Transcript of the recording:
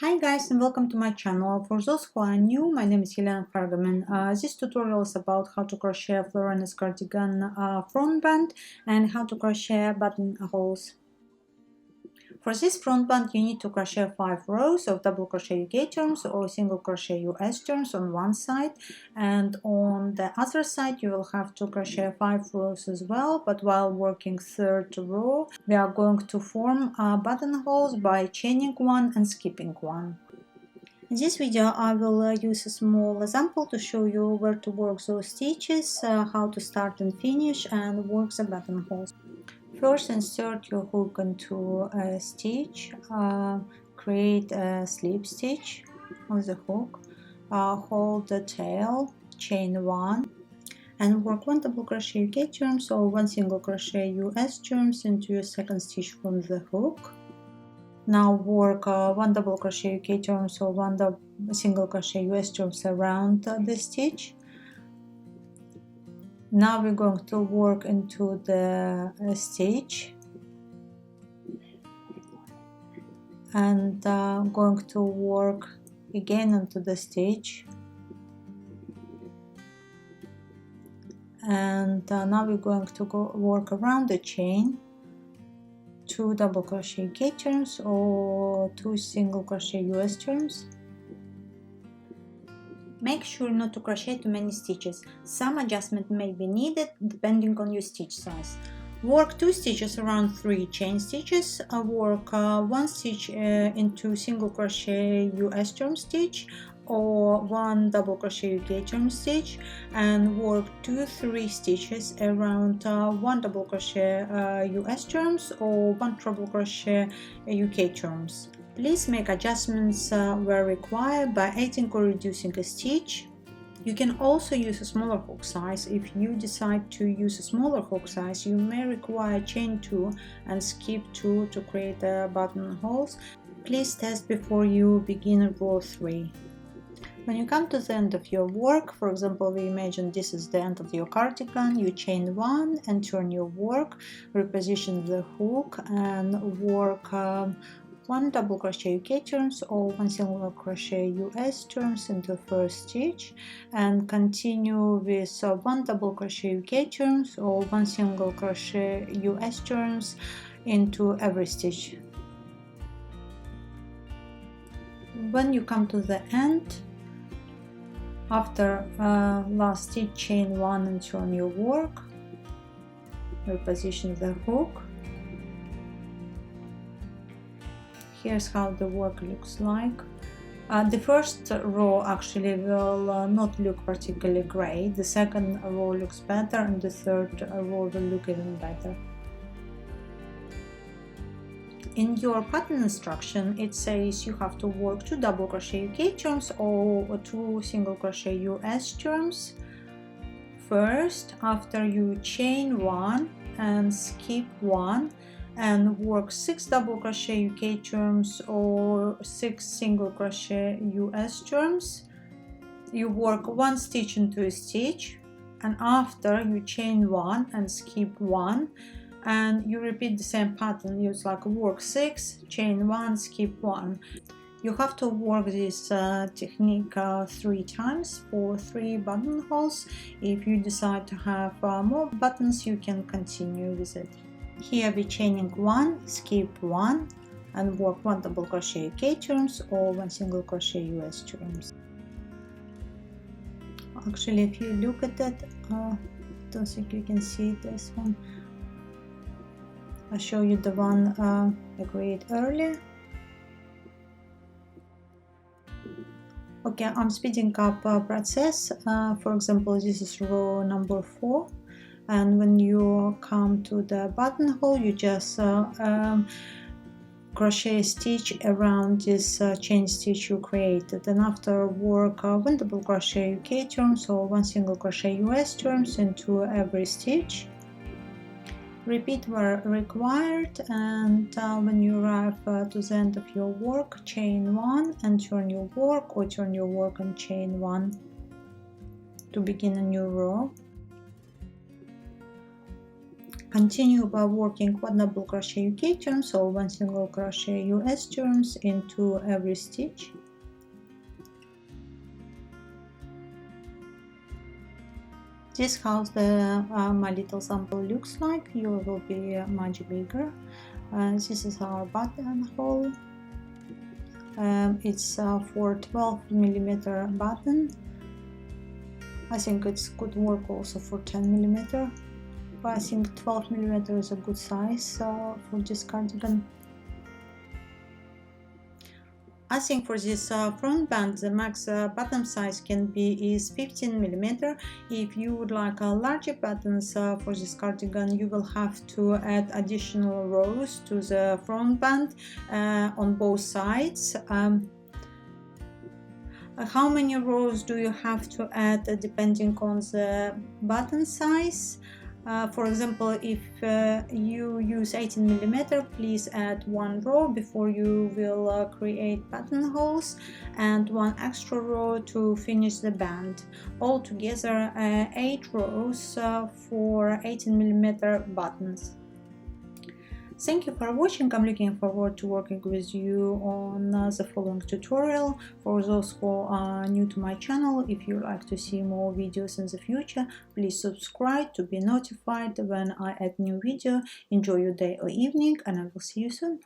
Hi guys and welcome to my channel. For those who are new, my name is Helena Fargaman. This tutorial is about how to crochet a Florence cardigan front band and how to crochet buttonholes. For this front band you need to crochet 5 rows of double crochet UK turns or single crochet US turns on one side, and on the other side you will have to crochet 5 rows as well, but while working third row we are going to form buttonholes by chaining one and skipping one. In this video I will use a small example to show you where to work those stitches, how to start and finish and work the buttonholes. First insert your hook into a stitch, create a slip stitch on the hook, hold the tail, chain 1 and work 1 double crochet UK turns or 1 single crochet US turns into your second stitch from the hook. Now work 1 double crochet UK turns or 1 single crochet US turns around the stitch. Now we're going to work into the stitch and going to work again into the stitch, and now we're going to go work around the chain, 2 double crochet UK turns or 2 single crochet US turns. Make sure not to crochet too many stitches. Some adjustment may be needed depending on your stitch size. Work 2 stitches around 3 chain stitches, work 1 stitch into single crochet US turn stitch or 1 double crochet UK turn stitch, and work 2-3 stitches around 1 double crochet US turns or 1 treble crochet UK turns. Please make adjustments where required by adding or reducing a stitch. You can also use a smaller hook size. If you decide to use a smaller hook size, you may require chain 2 and skip 2 to create buttonholes. Please test before you begin row 3. When you come to the end of your work, for example, we imagine this is the end of your cardigan, you chain 1 and turn your work, reposition the hook and work 1 double crochet UK turns or 1 single crochet US turns into first stitch, and continue with 1 double crochet UK turns or 1 single crochet US turns into every stitch. When you come to the end, after last stitch, chain 1 and turn your work, reposition the hook. Here's how the work looks like. The first row actually will not look particularly great, the second row looks better, and the third row will look even better. In your pattern instruction it says you have to work 2 double crochet UK turns or 2 single crochet US turns first, after you chain 1 and skip 1 and work 6 double crochet UK turns or 6 single crochet US turns. You work 1 stitch into a stitch, and after you chain 1 and skip 1 and you repeat the same pattern. Use like work 6, chain 1, skip 1. You have to work this technique 3 times for 3 buttonholes. If you decide to have more buttons, you can continue with it. Here we're chaining 1, skip 1 and work 1 double crochet UK turns or 1 single crochet US turns. Actually, if you look at that, I don't think you can see this one. I'll show you the one I created earlier. Okay, I'm speeding up process. For example, this is row number 4, and when you come to the buttonhole you just crochet a stitch around this chain stitch you created, and after work 1 double crochet UK turns or 1 single crochet US turns into every stitch. Repeat where required, and when you arrive to the end of your work, chain 1 and turn your work, or turn your work and chain 1 to begin a new row. Continue by working 1 double crochet UK turns or 1 single crochet US turns into every stitch. This is how my little sample looks like. Yours will be much bigger. This is our buttonhole. It's for 12mm button. I think it could work also for 10mm. But I think 12mm is a good size for this cardigan. I think for this front band the max button size can be is 15mm. If you would like larger buttons for this cardigan, you will have to add additional rows to the front band on both sides. How many rows do you have to add depending on the button size? For example, if you use 18mm, please add 1 row before you will create buttonholes and 1 extra row to finish the band. Altogether 8 rows for 18mm buttons. Thank you for watching. I'm looking forward to working with you on the following tutorial. For those who are new to my channel, if you like to see more videos in the future, please subscribe to be notified when I add new video. Enjoy your day or evening, and I will see you soon.